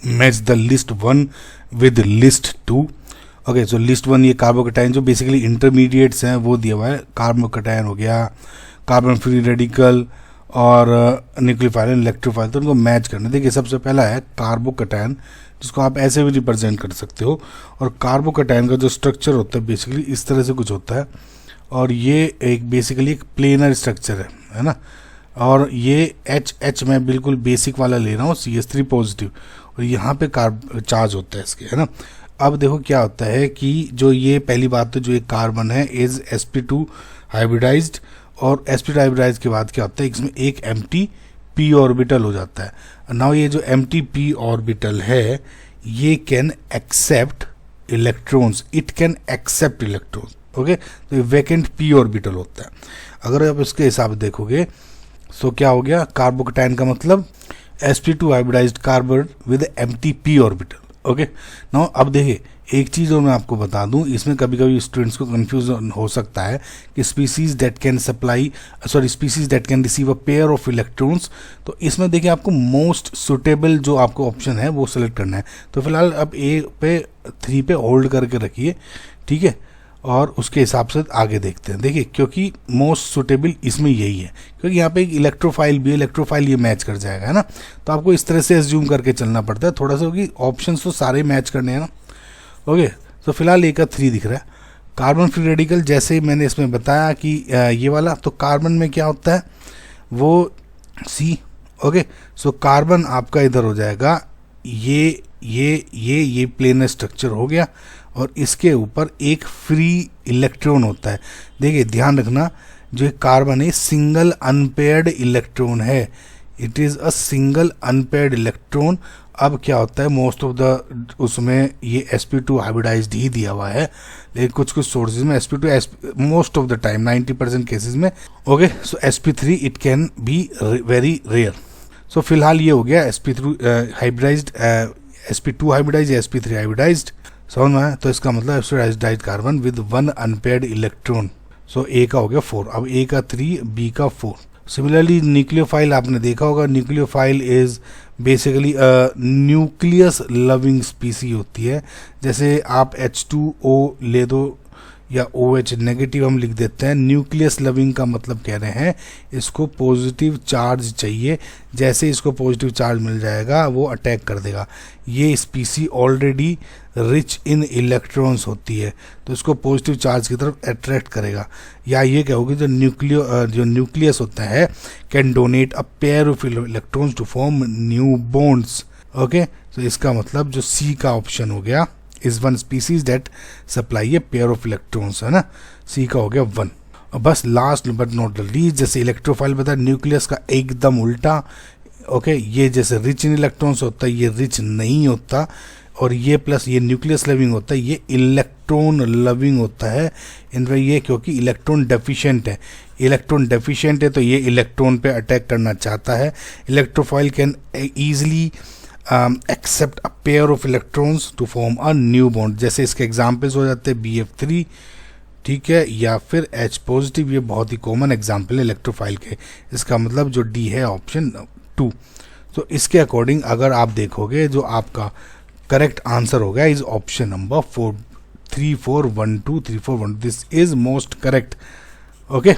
Match the list 1 with list 2। Okay, so list 1 ये carbocation जो basically intermediates हैं वो दिया हुआ है। कार्बोकैटायन हो गया, कार्बन फ्री रेडिकल और न्यूक्लियोफाइल एंड इलेक्ट्रोफाइल, तो उनको मैच करना। देखिए सबसे पहला है कार्बोकैटायन, जिसको आप ऐसे भी रिप्रेजेंट कर सकते हो। और कार्बोकैटायन का जो स्ट्रक्चर होता है बेसिकली इस तरह से कुछ होता है, और ये एक बेसिकली एक प्लेनर स्ट्रक्चर है ना। और ये H मैं बिल्कुल बेसिक वाला ले रहा हूँ, CH3 पॉजिटिव, और यहाँ पे चार्ज होता है इसके, है ना। अब देखो क्या होता है कि जो ये पहली बात तो जो एक कार्बन है इज sp2 हाइब्रिडाइज्ड, और sp2 हाइब्रिडाइज के बाद क्या होता है इसमें एक एम्प्टी p ऑर्बिटल हो जाता है। नाउ ये जो एम्प्टी p ऑर्बिटल है ये can accept electrons, it can accept electrons. Okay, तो ये वैकेंट p ऑर्बिटल होता है। अगर आप इसके हिसाब से देखोगे तो क्या हो गया, कार्बोकैटायन का मतलब sp2 hybridised carbon with empty p orbital. Okay, now अब देखिए एक चीज़ और मैं आपको बता दूं, इसमें कभी कभी स्टूडेंट्स को कंफ्यूजन हो सकता है कि species that can species that can receive a pair of electrons. तो इसमें देखिए आपको मोस्ट सुटेबल जो आपको ऑप्शन है वो सेलेक्ट करना है। तो फिलहाल अब A पे 3 पे होल्ड करके रखिए, ठीक है, और उसके हिसाब से आगे देखते हैं। देखिए क्योंकि मोस्ट सुटेबल इसमें यही है, क्योंकि यहाँ पे एक इलेक्ट्रोफाइल भी है, इलेक्ट्रोफाइल ये मैच कर जाएगा, है ना। तो आपको इस तरह से एज्यूम करके चलना पड़ता है थोड़ा सा, क्योंकि ऑप्शंस तो सारे मैच करने हैं ना। ओके, तो फिलहाल A का 3 दिख रहा है। कार्बन फ्री रेडिकल जैसे ही मैंने इसमें बताया कि ये वाला, तो कार्बन में क्या होता है वो C। ओके, सो कार्बन आपका इधर हो जाएगा, ये प्लेनर स्ट्रक्चर हो गया, और इसके ऊपर एक फ्री इलेक्ट्रॉन होता है। देखिए ध्यान रखना, जो कार्बन है सिंगल अनपेयर्ड इलेक्ट्रॉन है, it is a single unpaired electron. अब क्या होता है मोस्ट ऑफ द उसमें ये sp2 हाइब्रिडाइज्ड ही दिया हुआ है, लेकिन कुछ सोर्सेज में sp2 most of the time 90% cases में। Okay, so sp3 it can be very rare. So फिलहाल ये हो गया sp3 हाइब्रिडाइज्ड, sp2 हाइब्रिडाइज्ड या sp3 हाइब्रिडाइज्ड, समझ में आया। तो इसका मतलब sp2 hybridised carbon with 1 unpaired electron. So A का हो गया 4, अब A का 3, B का 4। सिमिलरली न्यूक्लियोफाइल आपने देखा होगा, nucleophile is basically nucleus loving स्पीसी होती है। जैसे आप H2O ले दो या OH नेगेटिव हम लिख देते हैं, न्यूक्लियस लविंग का मतलब कह रहे हैं इसको पॉजिटिव चार्ज चाहिए, जैसे इसको पॉजिटिव चार्ज मिल जाएगा वो अटैक कर देगा। ये स्पीसी ऑलरेडी रिच इन इलेक्ट्रॉन्स होती है, तो इसको पॉजिटिव चार्ज की तरफ अट्रैक्ट करेगा। या ये कहोगे जो न्यूक्लियस होता है can donate a pair of electrons to form new bonds. Okay, तो इसका मतलब जो C का ऑप्शन हो गया is one species that supply a pair of electrons, है ना। C का हो गया 1। और बस last but not the least, जैसे इलेक्ट्रोफाइल बताया न्यूक्लियस का एकदम उल्टा। ओके, ये जैसे रिच इन इलेक्ट्रॉन्स होता है ये रिच नहीं होता, और ये प्लस ये न्यूक्लियस लविंग होता है ये इलेक्ट्रॉन लविंग होता है। इनमें ये क्योंकि इलेक्ट्रॉन डेफिशिएंट है, इलेक्ट्रॉन डेफिशिएंट है तो ये इलेक्ट्रॉन पे अटैक करना चाहता है। Electrophile can easily accept a pair of electrons to form a new bond, जैसे इसके एग्जाम्पल्स हो जाते हैं BF3, ठीक है, या फिर H पॉजिटिव। ये बहुत ही कॉमन एग्जाम्पल है इलेक्ट्रोफाइल के। इसका मतलब जो D है ऑप्शन 2। तो इसके अकॉर्डिंग अगर आप देखोगे जो आपका करेक्ट आंसर हो गया is option number 4, 3 4 1 2 3 4 1। This is most correct. Okay.